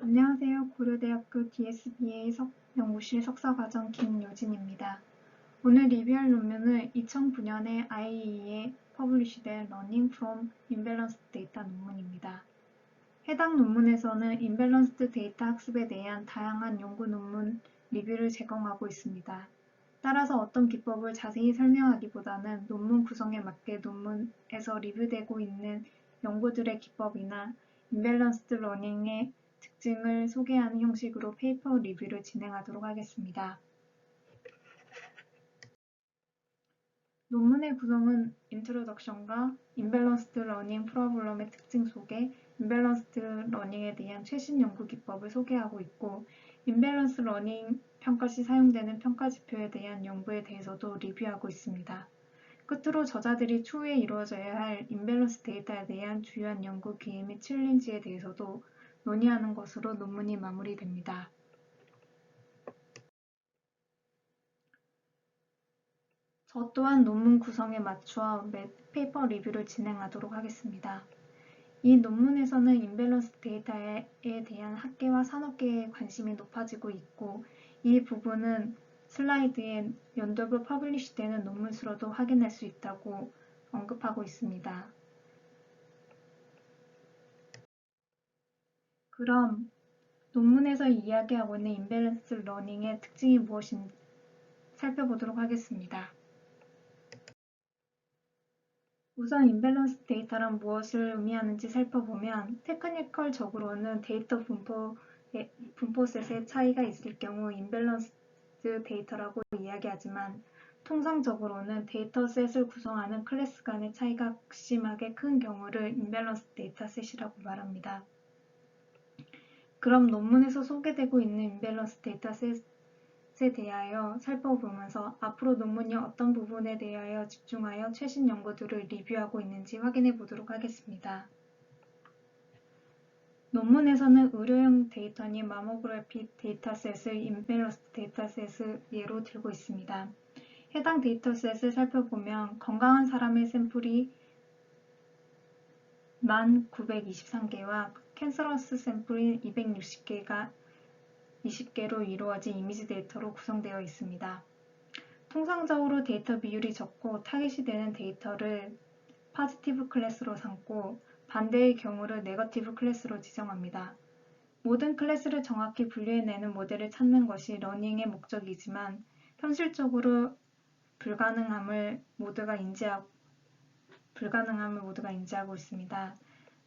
안녕하세요. 고려대학교 DSBA 연구실 석사과정 김요진입니다. 오늘 리뷰할 논문은 2009년에 IEE에 퍼블리시된 Learning from Imbalanced Data 논문입니다. 해당 논문에서는 임밸런스드 데이터 학습에 대한 다양한 연구 논문 리뷰를 제공하고 있습니다. 따라서 어떤 기법을 자세히 설명하기보다는 논문 구성에 맞게 논문에서 리뷰되고 있는 연구들의 기법이나 임밸런스드 러닝의 특징을 소개하는 형식으로 페이퍼 리뷰를 진행하도록 하겠습니다. 논문의 구성은 인트로덕션과 임밸런스드 러닝 프로블럼의 특징 소개, 임밸런스드 러닝에 대한 최신 연구 기법을 소개하고 있고, 임밸런스 러닝 평가 시 사용되는 평가 지표에 대한 연구에 대해서도 리뷰하고 있습니다. 끝으로 저자들이 추후에 이루어져야 할 임밸런스 데이터에 대한 주요한 연구 기회 및 챌린지에 대해서도 논의하는 것으로 논문이 마무리됩니다. 저 또한 논문 구성에 맞추어 페이퍼 리뷰를 진행하도록 하겠습니다. 이 논문에서는 임밸런스 데이터에 대한 학계와 산업계의 관심이 높아지고 있고, 이 부분은 슬라이드에 연도별 퍼블리시되는 논문 수로도 확인할 수 있다고 언급하고 있습니다. 그럼 논문에서 이야기하고 있는 임밸런스 러닝의 특징이 무엇인지 살펴보도록 하겠습니다. 우선 임밸런스 데이터란 무엇을 의미하는지 살펴보면 테크니컬적으로는 데이터 분포셋의 차이가 있을 경우 임밸런스 데이터라고 이야기하지만 통상적으로는 데이터셋을 구성하는 클래스 간의 차이가 극심하게 큰 경우를 임밸런스 데이터셋이라고 말합니다. 그럼 논문에서 소개되고 있는 임밸런스 데이터셋에 대하여 살펴보면서 앞으로 논문이 어떤 부분에 대하여 집중하여 최신 연구들을 리뷰하고 있는지 확인해 보도록 하겠습니다. 논문에서는 의료용 데이터인 마모그래피 데이터셋을 임밸런스 데이터셋을 예로 들고 있습니다. 해당 데이터셋을 살펴보면 건강한 사람의 샘플이 1923개와 캔서러스 샘플인 260개가 20개로 이루어진 이미지 데이터로 구성되어 있습니다. 통상적으로 데이터 비율이 적고 타깃이 되는 데이터를 포지티브 클래스로 삼고 반대의 경우를 네거티브 클래스로 지정합니다. 모든 클래스를 정확히 분류해내는 모델을 찾는 것이 러닝의 목적이지만 현실적으로 불가능함을 모두가 인지하고 있습니다.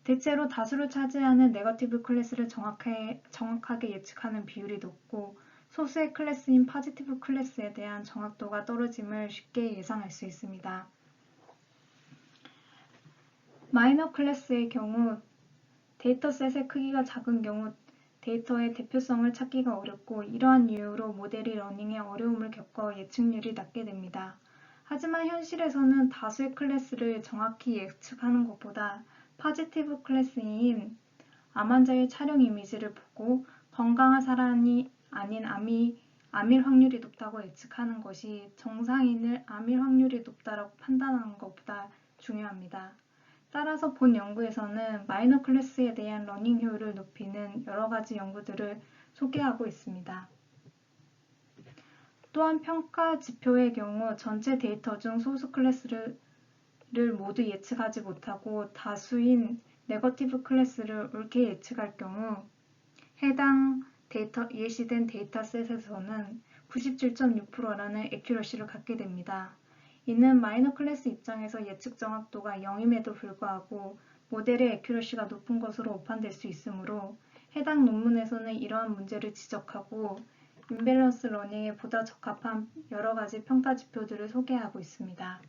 대체로 다수를 차지하는 네거티브 클래스를 정확하게 예측하는 비율이 높고 소수의 클래스인 포지티브 클래스에 대한 정확도가 떨어짐을 쉽게 예상할 수 있습니다. 마이너 클래스의 경우 데이터셋의 크기가 작은 경우 데이터의 대표성을 찾기가 어렵고 이러한 이유로 모델이 러닝에 어려움을 겪어 예측률이 낮게 됩니다. 하지만 현실에서는 다수의 클래스를 정확히 예측하는 것보다 포지티브 클래스인 암 환자의 촬영 이미지를 보고 건강한 사람이 아닌 암일 확률이 높다고 예측하는 것이 정상인을 암일 확률이 높다라고 판단하는 것보다 중요합니다. 따라서 본 연구에서는 마이너 클래스에 대한 러닝 효율을 높이는 여러 가지 연구들을 소개하고 있습니다. 또한 평가 지표의 경우 전체 데이터 중 소수 클래스를 모두 예측하지 못하고 다수인 네거티브 클래스를 옳게 예측할 경우 해당 예시된 데이터셋에서는 97.6%라는 애큐러시를 갖게 됩니다. 이는 마이너 클래스 입장에서 예측 정확도가 0임에도 불구하고 모델의 애큐러시가 높은 것으로 오판될 수 있으므로 해당 논문에서는 이러한 문제를 지적하고 임밸런스 러닝에 보다 적합한 여러 가지 평가 지표들을 소개하고 있습니다.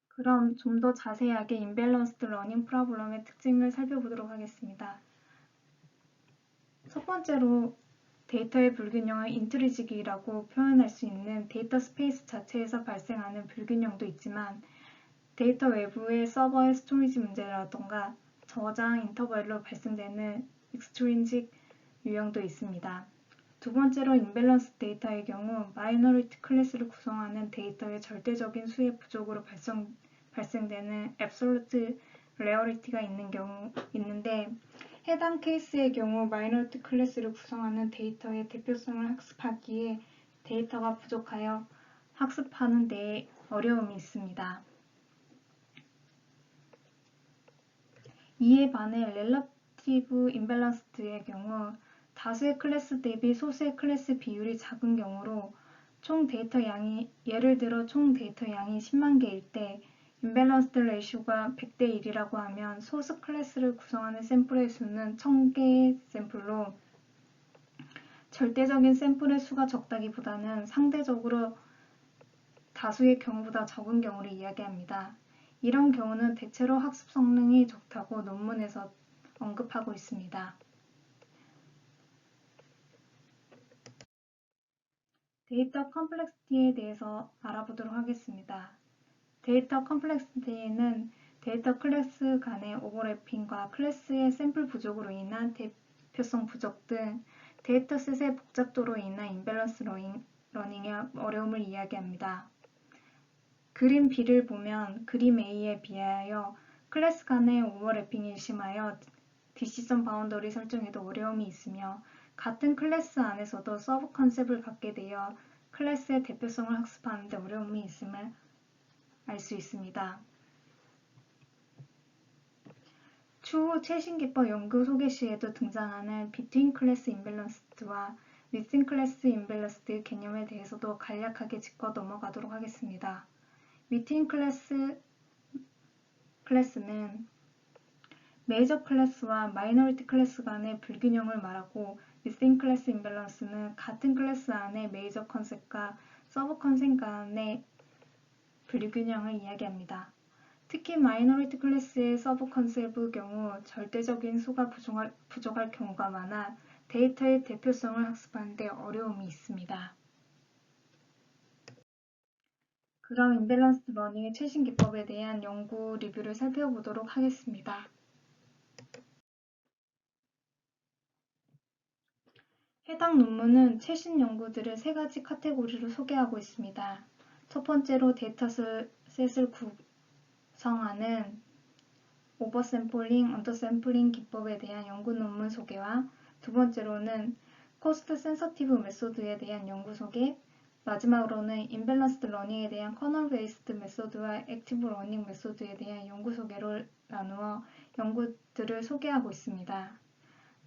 그럼 좀 더 자세하게 임밸런스드 러닝 프로블럼의 특징을 살펴보도록 하겠습니다. 첫 번째로 데이터의 불균형을 인트리직이라고 표현할 수 있는 데이터 스페이스 자체에서 발생하는 불균형도 있지만 데이터 외부의 서버의 스토리지 문제라던가 저장 인터벌로 발생되는 익스트린직 유형도 있습니다. 두 번째로 임밸런스 데이터의 경우 마이너리티 클래스를 구성하는 데이터의 절대적인 수의 부족으로 발생되는 앱솔루트 레어리티가 있는데 해당 케이스의 경우 마이너리티 클래스를 구성하는 데이터의 대표성을 학습하기에 데이터가 부족하여 학습하는 데 어려움이 있습니다. 이에 반해 렐러티브 임밸런스드의 경우 다수의 클래스 대비 소수의 클래스 비율이 작은 경우로 총 데이터 양이 예를 들어 총 데이터 양이 10만 개일 때 임밸런스드 레이쇼가 100대 1이라고 하면 소수 클래스를 구성하는 샘플의 수는 1000개의 샘플로 절대적인 샘플의 수가 적다기보다는 상대적으로 다수의 경우보다 적은 경우를 이야기합니다. 이런 경우는 대체로 학습 성능이 좋다고 논문에서 언급하고 있습니다. 데이터 컴플렉시티에 대해서 알아보도록 하겠습니다. 데이터 컴플렉시티는 데이터 클래스 간의 오버래핑과 클래스의 샘플 부족으로 인한 대표성 부족 등 데이터셋의 복잡도로 인한 임밸런스 러닝의 어려움을 이야기합니다. 그림 B를 보면 그림 A에 비하여 클래스 간의 오버래핑이 심하여 디시전 바운더리 설정에도 어려움이 있으며 같은 클래스 안에서도 서브 컨셉을 갖게 되어 클래스의 대표성을 학습하는 데 어려움이 있음을 알 수 있습니다. 추후 최신 기법 연구 소개 시에도 등장하는 Between Class Imbalanced와 Within Class Imbalanced 개념에 대해서도 간략하게 짚고 넘어가도록 하겠습니다. Between 클래스는 메이저 클래스와 마이너리티 클래스 간의 불균형을 말하고 Within Class Imbalance는 같은 클래스 안의 메이저 컨셉과 서브 컨셉 간의 불균형을 이야기합니다. 특히 마이너리티 클래스의 서브 컨셉의 경우 절대적인 수가 부족할 경우가 많아 데이터의 대표성을 학습하는 데 어려움이 있습니다. 그럼 임밸런스 러닝의 최신 기법에 대한 연구 리뷰를 살펴보도록 하겠습니다. 해당 논문은 최신 연구들을 세 가지 카테고리로 소개하고 있습니다. 첫 번째로 데이터셋을 구성하는 오버샘플링, 언더샘플링 기법에 대한 연구 논문 소개와 두 번째로는 코스트 센서티브 메소드에 대한 연구 소개, 마지막으로는 임밸런스드 러닝에 대한 커널 베이스드 메소드와 액티브 러닝 메소드에 대한 연구 소개를 나누어 연구들을 소개하고 있습니다.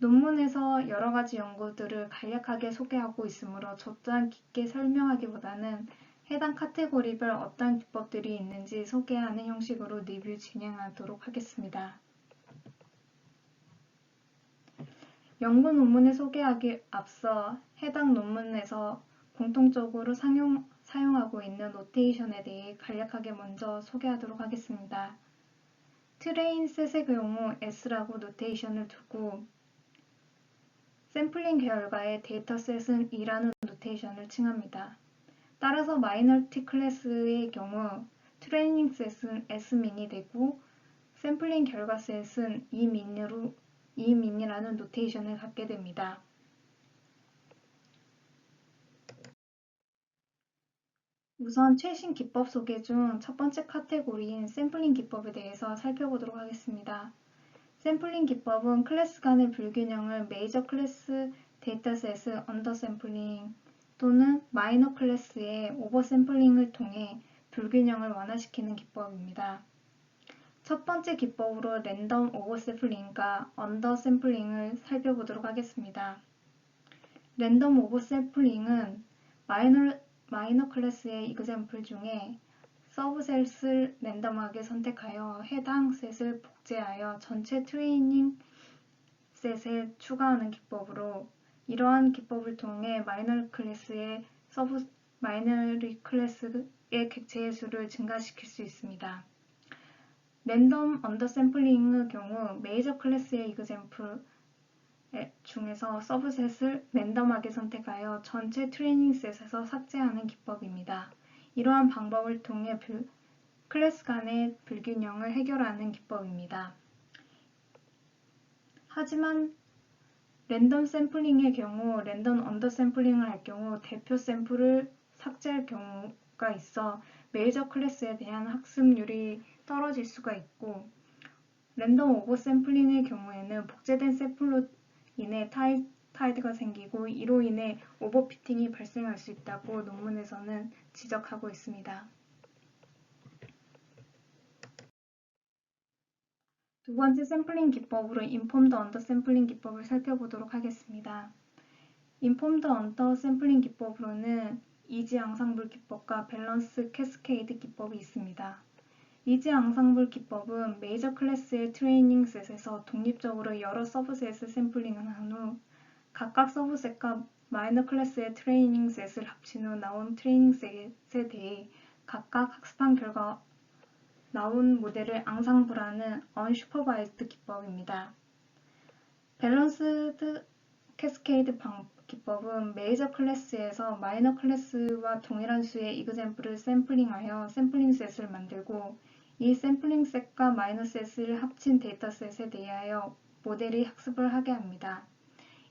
논문에서 여러 가지 연구들을 간략하게 소개하고 있으므로 초점 깊게 설명하기보다는 해당 카테고리별 어떤 기법들이 있는지 소개하는 형식으로 리뷰 진행하도록 하겠습니다. 연구 논문을 소개하기 앞서 해당 논문에서 공통적으로 사용하고 있는 노테이션에 대해 간략하게 먼저 소개하도록 하겠습니다. 트레인 셋의 경우 S라고 노테이션을 두고 샘플링 결과의 데이터셋은 E라는 노테이션을 칭합니다. 따라서 마이너리티 클래스의 경우 트레이닝 셋은 S민이 되고 샘플링 결과 셋은 E민이라는 노테이션을 갖게 됩니다. 우선 최신 기법 소개 중 첫 번째 카테고리인 샘플링 기법에 대해서 살펴보도록 하겠습니다. 샘플링 기법은 클래스 간의 불균형을 메이저 클래스 데이터셋의 언더샘플링 또는 마이너 클래스의 오버샘플링을 통해 불균형을 완화시키는 기법입니다. 첫 번째 기법으로 랜덤 오버샘플링과 언더샘플링을 살펴보도록 하겠습니다. 랜덤 오버샘플링은 마이너 클래스의 이그젬플 중에 서브셋을 랜덤하게 선택하여 해당 셋을 복제하여 전체 트레이닝 셋에 추가하는 기법으로 이러한 기법을 통해 마이너리 클래스의 객체의 수를 증가시킬 수 있습니다. 랜덤 언더샘플링의 경우 메이저 클래스의 이그젬플 중에서 서브셋을 랜덤하게 선택하여 전체 트레이닝 셋에서 삭제하는 기법입니다. 이러한 방법을 통해 클래스 간의 불균형을 해결하는 기법입니다. 하지만 랜덤 샘플링의 경우 랜덤 언더샘플링을 할 경우 대표 샘플을 삭제할 경우가 있어 메이저 클래스에 대한 학습률이 떨어질 수가 있고 랜덤 오버 샘플링의 경우에는 복제된 샘플로 인해 타이드가 생기고 이로 인해 오버피팅이 발생할 수 있다고 논문에서는 지적하고 있습니다. 두 번째 샘플링 기법으로 인폼드 언더 샘플링 기법을 살펴보도록 하겠습니다. 인폼드 언더 샘플링 기법으로는 이지 앙상블 기법과 밸런스 캐스케이드 기법이 있습니다. 이지 앙상블 기법은 메이저 클래스의 트레이닝 셋에서 독립적으로 여러 서브셋을 샘플링한 후 각각 서브셋과 마이너 클래스의 트레이닝 셋을 합친 후 나온 트레이닝 셋에 대해 각각 학습한 결과 나온 모델을 앙상블하는 언슈퍼바이즈드 기법입니다. 밸런스드 캐스케이드 기법은 메이저 클래스에서 마이너 클래스와 동일한 수의 이그젬플을 샘플링하여 샘플링 셋을 만들고 이 샘플링 셋과 마이너 셋을 합친 데이터셋에 대하여 모델이 학습을 하게 합니다.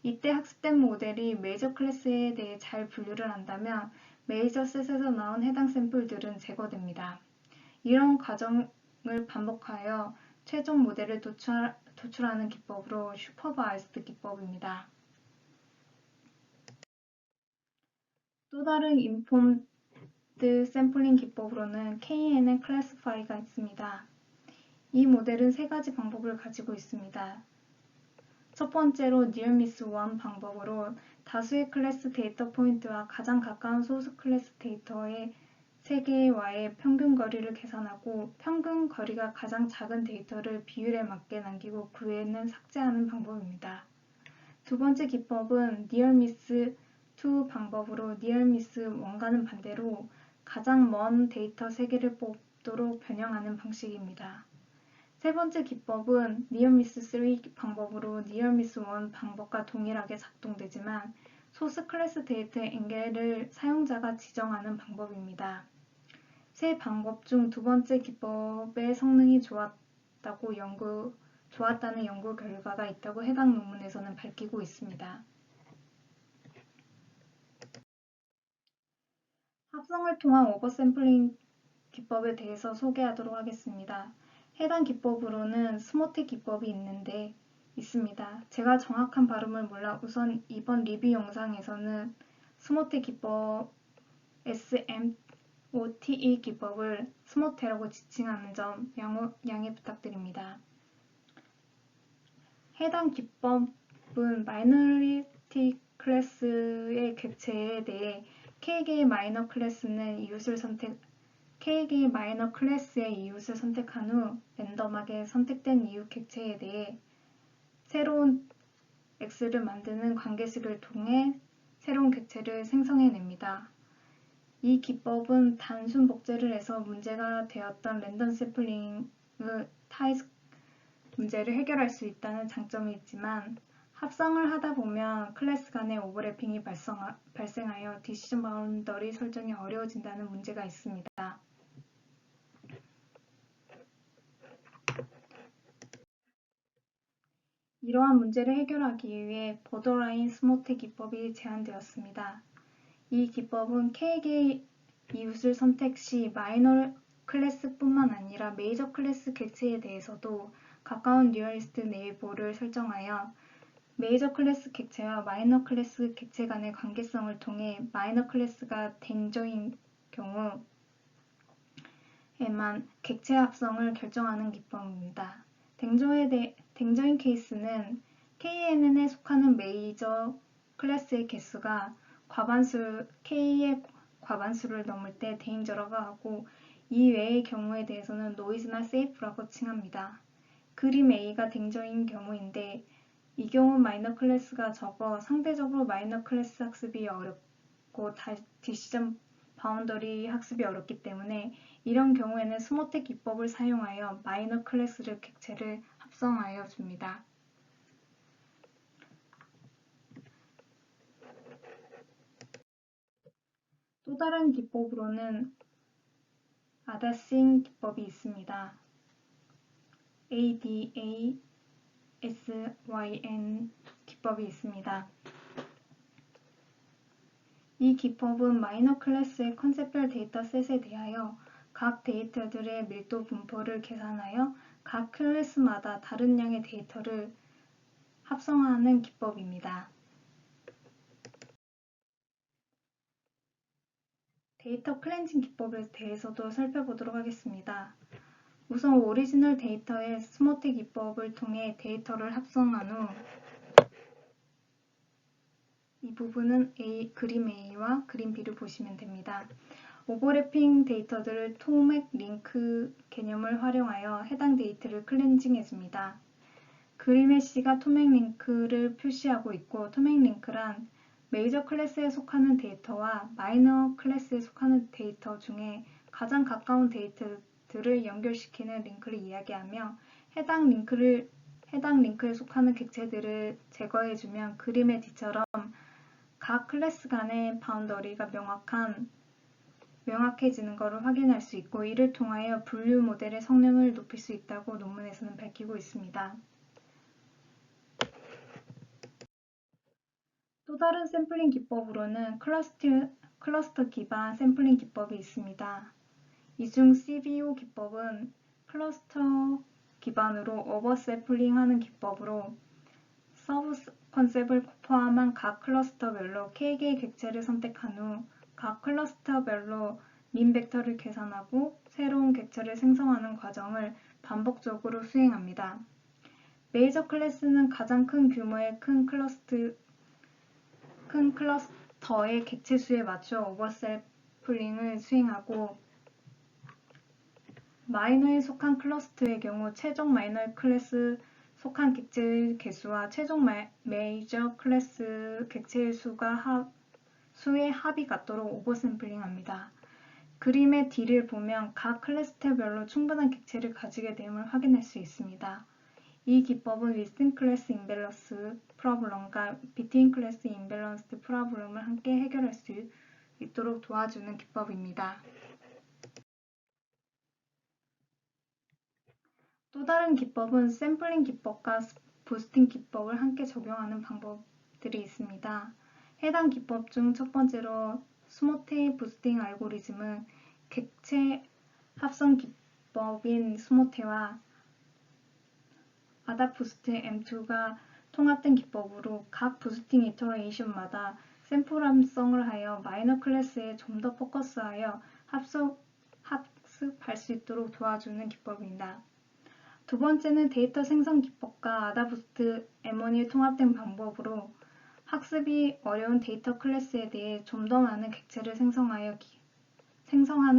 이때 학습된 모델이 메이저 클래스에 대해 잘 분류를 한다면 메이저 셋에서 나온 해당 샘플들은 제거됩니다. 이런 과정을 반복하여 최종 모델을 도출하는 기법으로 슈퍼바이스드 기법입니다. 또 다른 인폼드 샘플링 기법으로는 KNN 클래시파이가 있습니다. 이 모델은 세 가지 방법을 가지고 있습니다. 첫 번째로 Near Miss 1 방법으로 다수의 클래스 데이터 포인트와 가장 가까운 소스 클래스 데이터의 세 개와의 평균 거리를 계산하고 평균 거리가 가장 작은 데이터를 비율에 맞게 남기고 그 외에는 삭제하는 방법입니다. 두 번째 기법은 Near Miss 2 방법으로 Near Miss 1과는 반대로 가장 먼 데이터 세 개를 뽑도록 변형하는 방식입니다. 세 번째 기법은 Near Miss 3 방법으로 Near Miss 1 방법과 동일하게 작동되지만 소스 클래스 데이터의 엔겔을 사용자가 지정하는 방법입니다. 세 방법 중 두 번째 기법의 성능이 좋았다는 연구 결과가 있다고 해당 논문에서는 밝히고 있습니다. 합성을 통한 오버샘플링 기법에 대해서 소개하도록 하겠습니다. 해당 기법으로는 스모텍 기법이 있습니다. 제가 정확한 발음을 몰라 우선 이번 리뷰 영상에서는 스모텍 기법 SMOTE 기법을 스모테라고 지칭하는 점 양해 부탁드립니다. 해당 기법은 마이너리티 클래스의 객체에 대해 K개의 마이너 클래스의 이웃을 선택한 후 랜덤하게 선택된 이웃 객체에 대해 새로운 X를 만드는 관계식을 통해 새로운 객체를 생성해냅니다. 이 기법은 단순 복제를 해서 문제가 되었던 랜덤 샘플링의 타이스 문제를 해결할 수 있다는 장점이 있지만 합성을 하다 보면 클래스 간의 오버래핑이 발생하여 디시전 바운더리 설정이 어려워진다는 문제가 있습니다. 이러한 문제를 해결하기 위해 보더라인 스모텍 기법이 제안되었습니다. 이 기법은 K개의 이웃을 선택 시 마이너 클래스뿐만 아니라 메이저 클래스 객체에 대해서도 가까운 니어리스트 네이버를 설정하여 메이저 클래스 객체와 마이너 클래스 객체 간의 관계성을 통해 마이너 클래스가 댕저인 경우에만 객체 합성을 결정하는 기법입니다. 댕저인 케이스는 KNN에 속하는 메이저 클래스의 개수가 K의 과반수를 넘을 때 데인저러가 하고 이 외의 경우에 대해서는 노이즈나 세이프라고 칭합니다. 그림 A가 댕저인 경우인데 이 경우 마이너 클래스가 적어 상대적으로 마이너 클래스 학습이 어렵고 디시전 바운더리 학습이 어렵기 때문에 이런 경우에는 스모텍 기법을 사용하여 마이너 클래스를 객체를 합성하여 줍니다. 또 다른 기법으로는 아다싱 기법이 있습니다. ADASYN 기법이 있습니다. 이 기법은 마이너 클래스의 컨셉별 데이터셋에 대하여 각 데이터들의 밀도 분포를 계산하여 각 클래스마다 다른 양의 데이터를 합성하는 기법입니다. 데이터 클렌징 기법에 대해서도 살펴보도록 하겠습니다. 우선 오리지널 데이터의 스모테 기법을 통해 데이터를 합성한 후 이 부분은 그림 A와 그림 B를 보시면 됩니다. 오버래핑 데이터들을 토맥 링크 개념을 활용하여 해당 데이터를 클렌징해줍니다. 그림의 C가 토맥 링크를 표시하고 있고, 토맥 링크란 메이저 클래스에 속하는 데이터와 마이너 클래스에 속하는 데이터 중에 가장 가까운 데이터들을 연결시키는 링크를 이야기하며, 해당 링크에 속하는 객체들을 제거해주면 그림의 D처럼 각 클래스 간의 바운더리가 명확해지는 것을 확인할 수 있고, 이를 통하여 분류 모델의 성능을 높일 수 있다고 논문에서는 밝히고 있습니다. 또 다른 샘플링 기법으로는 클러스터 기반 샘플링 기법이 있습니다. 이 중 CBO 기법은 클러스터 기반으로 오버샘플링 하는 기법으로 서브 컨셉을 포함한 각 클러스터별로 K개의 객체를 선택한 후 각 클러스터별로 민 벡터를 계산하고 새로운 객체를 생성하는 과정을 반복적으로 수행합니다. 메이저 클래스는 가장 큰 규모의 큰 클러스터의 객체 수에 맞춰 오버샘플링을 수행하고, 마이너에 속한 클러스터의 경우 최종 마이너 클래스 속한 객체의 개수와 최종 메이저 클래스 객체의 수의 합이 같도록 오버샘플링합니다. 그림의 D를 보면 각 클러스터별로 충분한 객체를 가지게 됨을 확인할 수 있습니다. 이 기법은 within class imbalance problem과 between class imbalance problem을 함께 해결할 수 있도록 도와주는 기법입니다. 또 다른 기법은 샘플링 기법과 부스팅 기법을 함께 적용하는 방법들이 있습니다. 해당 기법 중 첫 번째로 스모테 부스팅 알고리즘은 객체 합성 기법인 스모테와 아다부스트 M2가 통합된 기법으로 각 부스팅 이터레이션마다 샘플 합성을 하여 마이너 클래스에 좀 더 포커스하여 학습할 수 있도록 도와주는 기법입니다. 두 번째는 데이터 생성 기법과 아다부스트 M1이 통합된 방법으로 학습이 어려운 데이터 클래스에 대해 좀 더 많은 객체를 생성하는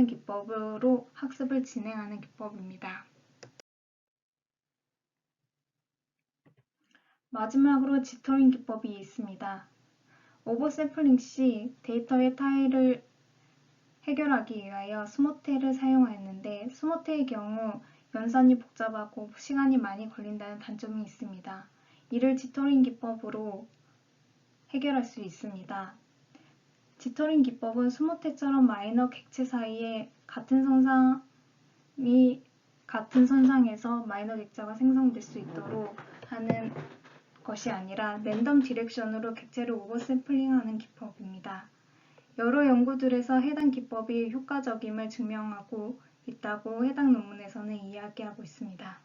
기법으로 학습을 진행하는 기법입니다. 마지막으로 지터링 기법이 있습니다. 오버샘플링 시 데이터의 타일을 해결하기 위하여 스모테를 사용하였는데, 스모테의 경우 연산이 복잡하고 시간이 많이 걸린다는 단점이 있습니다. 이를 지터링 기법으로 해결할 수 있습니다. 지터링 기법은 스모테처럼 마이너 객체 사이에 같은 선상에서 마이너 객체가 생성될 수 있도록 하는 것이 아니라 랜덤 디렉션으로 객체를 오버샘플링하는 기법입니다. 여러 연구들에서 해당 기법이 효과적임을 증명하고 있다고 해당 논문에서는 이야기하고 있습니다.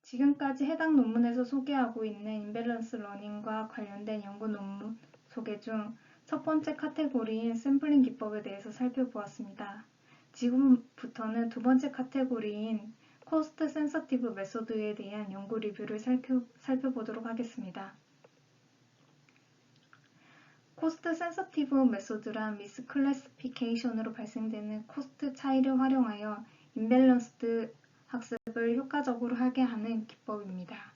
지금까지 해당 논문에서 소개하고 있는 임밸런스 러닝과 관련된 연구 논문 소개 중 첫 번째 카테고리인 샘플링 기법에 대해서 살펴보았습니다. 지금부터는 두 번째 카테고리인 코스트 센서티브 메소드에 대한 연구 리뷰를 살펴보도록 하겠습니다. 코스트 센서티브 메소드란 미스클래시피케이션으로 발생되는 코스트 차이를 활용하여 임밸런스드 학습을 효과적으로 하게 하는 기법입니다.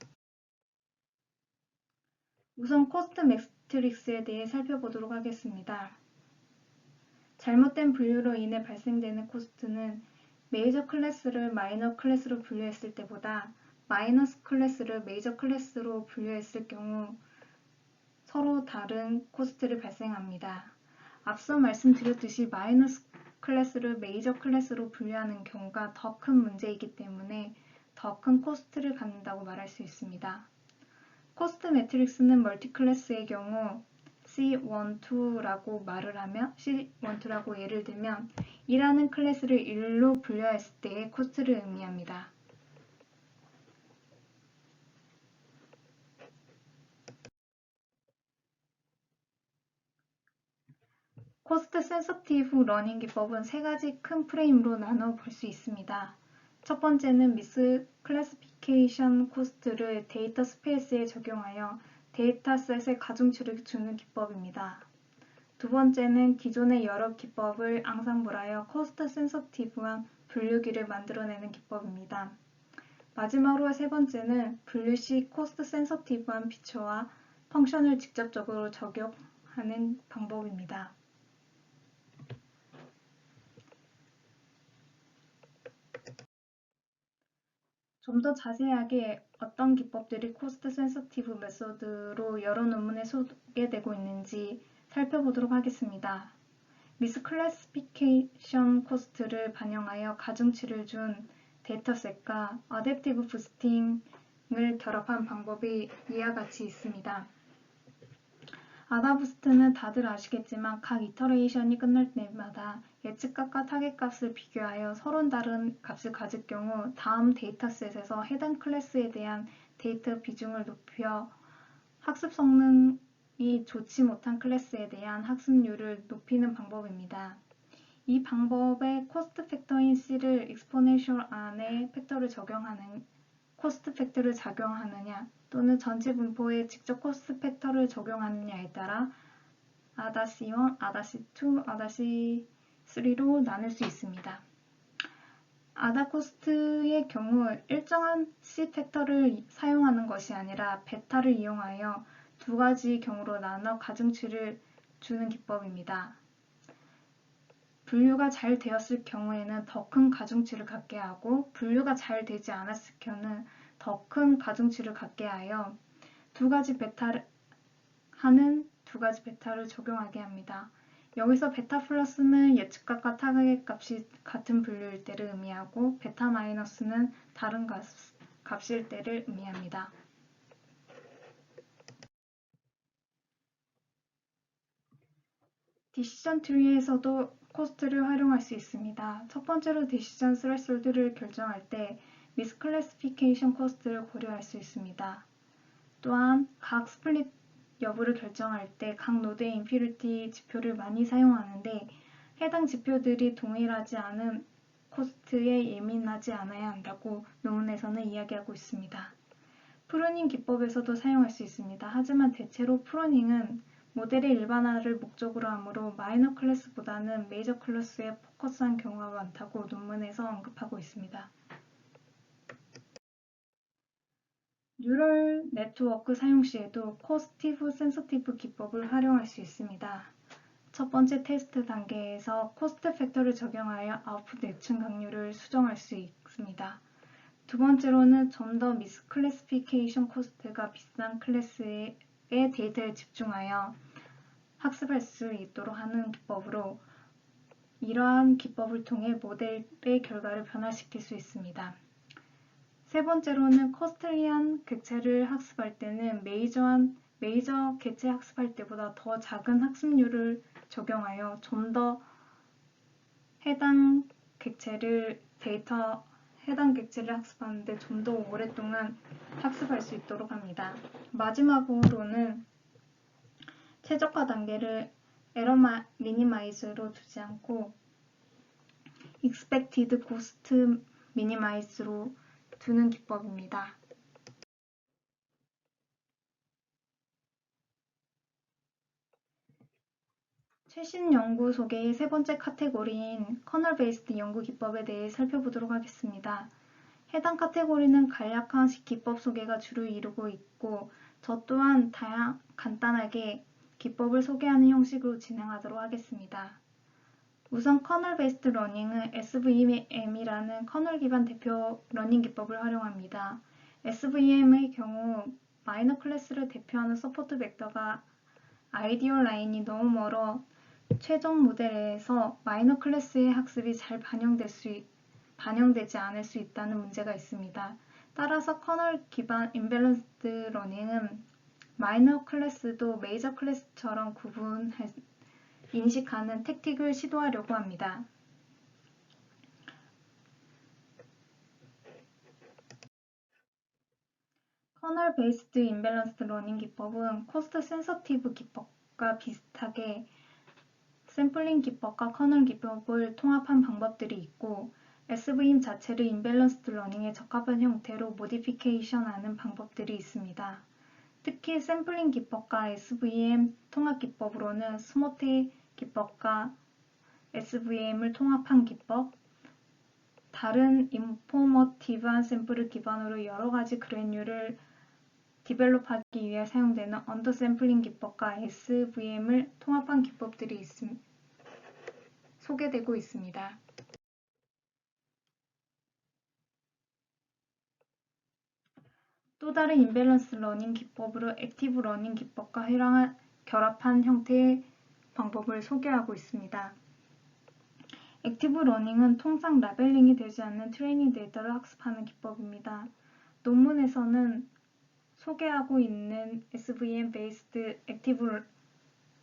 우선 코스트 매트릭스에 대해 살펴보도록 하겠습니다. 잘못된 분류로 인해 발생되는 코스트는 메이저 클래스를 마이너 클래스로 분류했을 때보다 마이너스 클래스를 메이저 클래스로 분류했을 경우 서로 다른 코스트를 발생합니다. 앞서 말씀드렸듯이 마이너스 클래스를 메이저 클래스로 분류하는 경우가 더 큰 문제이기 때문에 더 큰 코스트를 갖는다고 말할 수 있습니다. 코스트 매트릭스는 멀티 클래스의 경우 C12라고 말을 하면 C12라고 예를 들면 2라는 클래스를 1로 분류했을 때의 코스트를 의미합니다. 코스트 센서티브 러닝 기법은 세 가지 큰 프레임으로 나눠 볼 수 있습니다. 첫 번째는 미스 클래시피케이션 코스트를 데이터 스페이스에 적용하여 데이터셋의 가중치를 주는 기법입니다. 두 번째는 기존의 여러 기법을 앙상블하여 코스트 센서티브한 분류기를 만들어내는 기법입니다. 마지막으로 세 번째는 분류 시 코스트 센서티브한 피처와 펑션을 직접적으로 적용하는 방법입니다. 좀 더 자세하게 어떤 기법들이 코스트 센서티브 메소드로 여러 논문에 소개되고 있는지 살펴보도록 하겠습니다. 미스클래시피케이션 코스트를 반영하여 가중치를 준 데이터셋과 어댑티브 부스팅을 결합한 방법이 이와 같이 있습니다. 아다부스트는 다들 아시겠지만 각 이터레이션이 끝날 때마다 예측값과 타겟값을 비교하여 서로 다른 값을 가질 경우 다음 데이터셋에서 해당 클래스에 대한 데이터 비중을 높여 학습 성능이 좋지 못한 클래스에 대한 학습률을 높이는 방법입니다. 이 방법에 코스트 팩터인 C를 exponential 안에 팩터를 적용하는 코스트 팩터를 작용하느냐 또는 전체 분포에 직접 코스트 팩터를 적용하느냐에 따라 아다C1, 아다C2, 아다C3로 나눌 수 있습니다. 아다코스트의 경우 일정한 C 팩터를 사용하는 것이 아니라 베타를 이용하여 두 가지 경우로 나눠 가중치를 주는 기법입니다. 분류가 잘 되었을 경우에는 더 큰 가중치를 갖게 하고 분류가 잘 되지 않았을 경우는 더 큰 가중치를 갖게 하여 두 가지 베타를 적용하게 합니다. 여기서 베타 플러스는 예측값과 타겟값이 같은 분류일 때를 의미하고 베타 마이너스는 다른 값일 때를 의미합니다. 디시전 트리에서도 코스트를 활용할 수 있습니다. 첫 번째로 디시전 스레솔드를 결정할 때 미스클래시피케이션 코스트를 고려할 수 있습니다. 또한 각 스플릿 여부를 결정할 때 각 노드의 인피니티 지표를 많이 사용하는데 해당 지표들이 동일하지 않은 코스트에 예민하지 않아야 한다고 논문에서는 이야기하고 있습니다. 프루닝 기법에서도 사용할 수 있습니다. 하지만 대체로 프루닝은 모델의 일반화를 목적으로 하므로 마이너 클래스보다는 메이저 클래스에 포커스한 경우가 많다고 논문에서 언급하고 있습니다. 뉴럴 네트워크 사용 시에도 코스티브 센서티브 기법을 활용할 수 있습니다. 첫 번째 테스트 단계에서 코스트 팩터를 적용하여 아웃풋 예측 확률을 수정할 수 있습니다. 두 번째로는 좀 더 미스클래시피케이션 코스트가 비싼 클래스의 데이터에 집중하여 학습할 수 있도록 하는 기법으로 이러한 기법을 통해 모델의 결과를 변화시킬 수 있습니다. 세 번째로는 커스트리한 객체를 학습할 때는 메이저 객체 학습할 때보다 더 작은 학습률을 적용하여 좀 더 해당 객체를 학습하는데 좀 더 오랫동안 학습할 수 있도록 합니다. 마지막으로는 최적화 단계를 에러 미니마이즈로 두지 않고 expected cost minimize로 두는 기법입니다. 최신 연구 소개의 세 번째 카테고리인 커널 베이스드 연구 기법에 대해 살펴보도록 하겠습니다. 해당 카테고리는 간략한 기법 소개가 주를 이루고 있고 저 또한 간단하게 기법을 소개하는 형식으로 진행하도록 하겠습니다. 우선 커널 베이스드 러닝은 SVM이라는 커널 기반 대표 러닝 기법을 활용합니다. SVM의 경우 마이너 클래스를 대표하는 서포트 벡터가 아이디어 라인이 너무 멀어 최종 모델에서 마이너 클래스의 학습이 잘 반영되지 않을 수 있다는 문제가 있습니다. 따라서 커널 기반 인밸런스드 러닝은 마이너 클래스도 메이저 클래스처럼 인식하는 택틱을 시도하려고 합니다. 커널 베이스드 임밸런스드 러닝 기법은 코스트 센서티브 기법과 비슷하게 샘플링 기법과 커널 기법을 통합한 방법들이 있고 SVM 자체를 임밸런스드 러닝에 적합한 형태로 모디피케이션하는 방법들이 있습니다. 특히 샘플링 기법과 SVM 통합 기법으로는 스모트 기법과 SVM을 통합한 기법, 다른 인포머티브한 샘플을 기반으로 여러 가지 그래뉴를 디벨롭하기 위해 사용되는 언더샘플링 기법과 SVM을 통합한 기법들이 소개되고 있습니다. 또 다른 임밸런스 러닝 기법으로 액티브 러닝 기법과 결합한 형태의 방법을 소개하고 있습니다. 액티브 러닝은 통상 라벨링이 되지 않는 트레이닝 데이터를 학습하는 기법입니다. 논문에서는 소개하고 있는 SVM 베이스드 액티브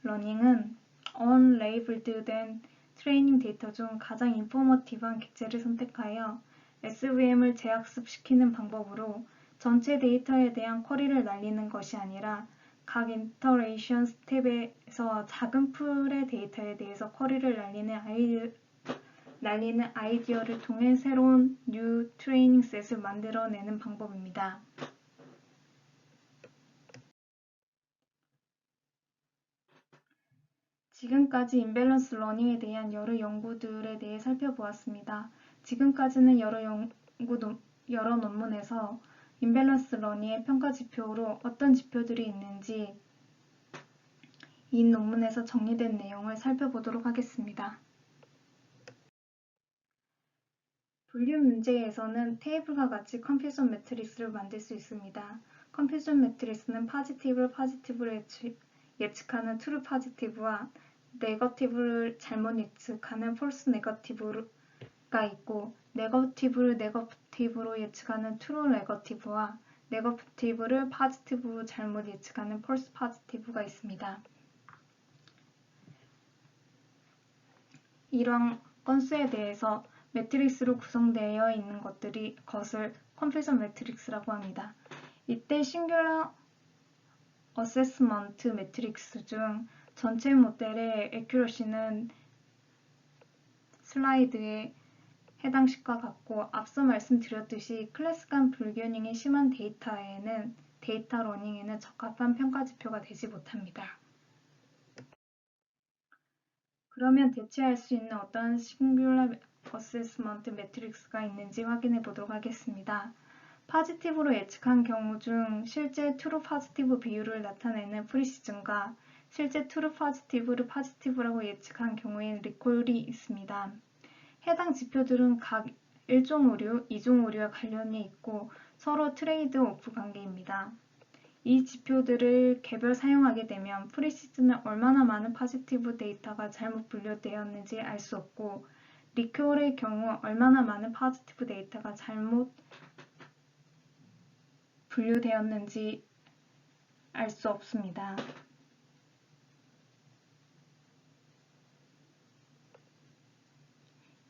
러닝은 unlabeled 된 트레이닝 데이터 중 가장 인포머티브한 객체를 선택하여 SVM을 재학습시키는 방법으로 전체 데이터에 대한 쿼리를 날리는 것이 아니라 각 이터레이션 스텝에서 작은 풀의 데이터에 대해서 쿼리를 날리는 아이디어를 통해 새로운 new 트레이닝 셋을 만들어내는 방법입니다. 지금까지 임밸런스 러닝에 대한 여러 연구들에 대해 살펴보았습니다. 지금까지는 여러 논문에서 임밸런스 러닝의 평가 지표로 어떤 지표들이 있는지 이 논문에서 정리된 내용을 살펴보도록 하겠습니다. 분류 문제에서는 테이블과 같이 컨퓨전 매트릭스를 만들 수 있습니다. 컨퓨전 매트릭스는 파지티브를 예측하는 트루 파지티브와 네거티브를 잘못 예측하는 폴스 네거티브가 있고 네거티브로 예측하는 트루 네거티브와 네거티브를 파지티브로 잘못 예측하는 폴스 파지티브가 있습니다. 이러한 건수에 대해서 매트릭스로 구성되어 있는 것을 컨퓨전 매트릭스라고 합니다. 이때 싱귤러 어세스먼트 매트릭스 중 전체 모델의 애큐러시는 슬라이드에 해당 식과 같고 앞서 말씀드렸듯이 클래스 간 불균형이 심한 데이터 러닝에는 적합한 평가 지표가 되지 못합니다. 그러면 대체할 수 있는 어떤 싱귤러 어세스먼트 매트릭스가 있는지 확인해 보도록 하겠습니다. 파지티브로 예측한 경우 중 실제 트루 파지티브 비율을 나타내는 프리시즌과 실제 트루 파지티브를 파지티브라고 예측한 경우엔 리콜이 있습니다. 해당 지표들은 각 1종 오류, 2종 오류와 관련이 있고 서로 트레이드 오프 관계입니다. 이 지표들을 개별 사용하게 되면 프리시즌에 얼마나 많은 파지티브 데이터가 잘못 분류되었는지 알 수 없고 리콜의 경우 얼마나 많은 파지티브 데이터가 잘못 분류되었는지 알 수 없습니다.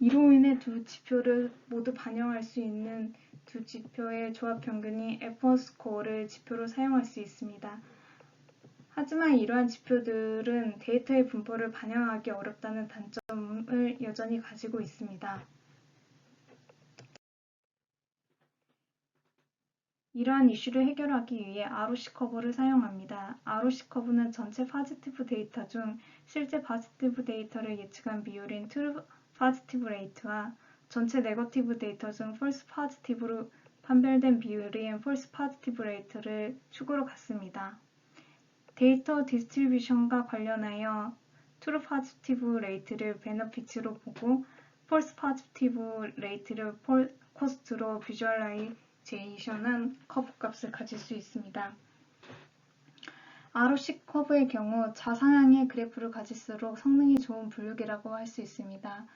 이로 인해 두 지표를 모두 반영할 수 있는 두 지표의 조합 평균이 F1 스코어를 지표로 사용할 수 있습니다. 하지만 이러한 지표들은 데이터의 분포를 반영하기 어렵다는 단점을 여전히 가지고 있습니다. 이러한 이슈를 해결하기 위해 ROC 커브를 사용합니다. ROC 커브는 전체 파지티브 데이터 중 실제 파지티브 데이터를 예측한 비율인 트루 파지티브 레이트와 전체 네거티브 데이터 중 폴스 파지티브로 판별된 비율인 폴스 파지티브 레이트를 축으로 갖습니다. 데이터 디스트리뷰션과 관련하여 트루 파지티브 레이트를 베너피츠로 보고 폴스 파지티브 레이트를 코스트로 비주얼라이제이션한 커브 값을 가질 수 있습니다. ROC 커브의 경우 좌상향의 그래프를 가질수록 성능이 좋은 분류기라고 할 수 있습니다.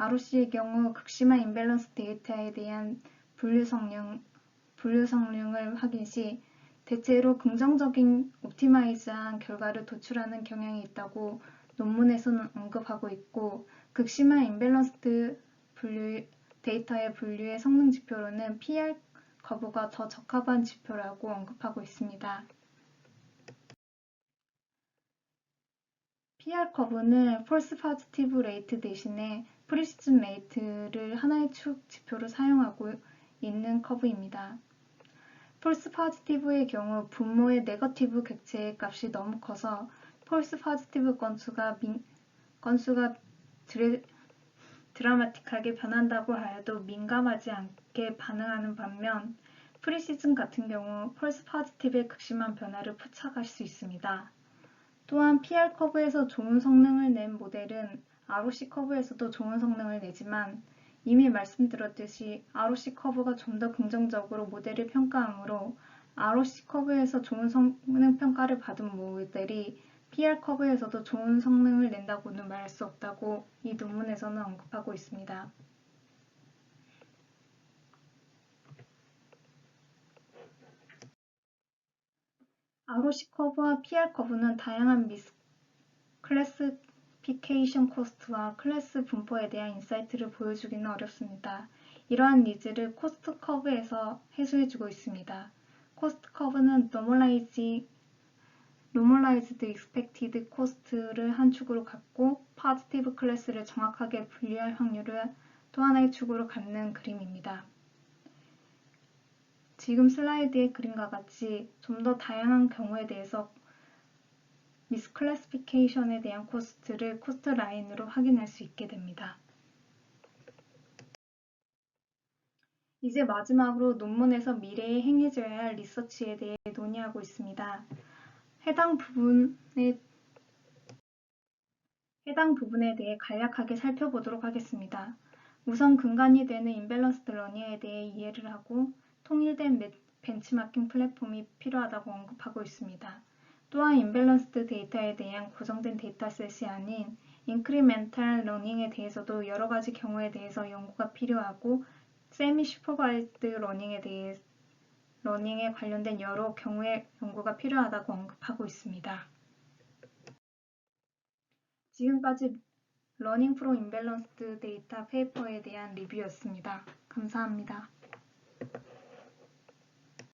ROC의 경우 극심한 임밸런스 데이터에 대한 분류 성능을 확인 시 대체로 긍정적인 옵티마이즈한 결과를 도출하는 경향이 있다고 논문에서는 언급하고 있고, 극심한 임밸런스드 데이터의 분류의 성능 지표로는 PR 커브가 더 적합한 지표라고 언급하고 있습니다. PR 커브는 폴스 포지티브 레이트 대신에 프리시즌 레이트를 하나의 축 지표로 사용하고 있는 커브입니다. 폴스 포지티브의 경우 분모의 네거티브 객체의 값이 너무 커서 폴스 포지티브 건수가 드라마틱하게 변한다고 하여도 민감하지 않게 반응하는 반면, 프리시즌 같은 경우 폴스 포지티브의 극심한 변화를 포착할 수 있습니다. 또한 PR 커브에서 좋은 성능을 낸 모델은 ROC 커브에서도 좋은 성능을 내지만, 이미 말씀드렸듯이 ROC 커브가 좀 더 긍정적으로 모델을 평가하므로 ROC 커브에서 좋은 성능 평가를 받은 모델이 PR 커브에서도 좋은 성능을 낸다고는 말할 수 없다고 이 논문에서는 언급하고 있습니다. ROC 커브와 PR 커브는 다양한 클래시피케이션 코스트와 클래스 분포에 대한 인사이트를 보여주기는 어렵습니다. 이러한 니즈를 코스트 커브에서 해소해주고 있습니다. 코스트 커브는 노멀라이즈드 익스펙티드 코스트를 한 축으로 갖고 포지티브 클래스를 정확하게 분리할 확률을 또 하나의 축으로 갖는 그림입니다. 지금 슬라이드의 그림과 같이 좀 더 다양한 경우에 대해서 미스클래시피케이션에 대한 코스트를 코스트 라인으로 확인할 수 있게 됩니다. 이제 마지막으로 논문에서 미래에 행해져야 할 리서치에 대해 논의하고 있습니다. 해당 부분에 대해 간략하게 살펴보도록 하겠습니다. 우선 근간이 되는 임밸런스드 러닝에 대해 이해를 하고 통일된 벤치마킹 플랫폼이 필요하다고 언급하고 있습니다. 또한 임밸런스드 데이터에 대한 고정된 데이터셋이 아닌 인크리멘탈 러닝에 대해서도 여러 가지 경우에 대해서 연구가 필요하고 세미 슈퍼바이즈드 러닝에 관련된 여러 경우의 연구가 필요하다고 언급하고 있습니다. 지금까지 러닝 프롬 임밸런스드 데이터 페이퍼에 대한 리뷰였습니다. 감사합니다.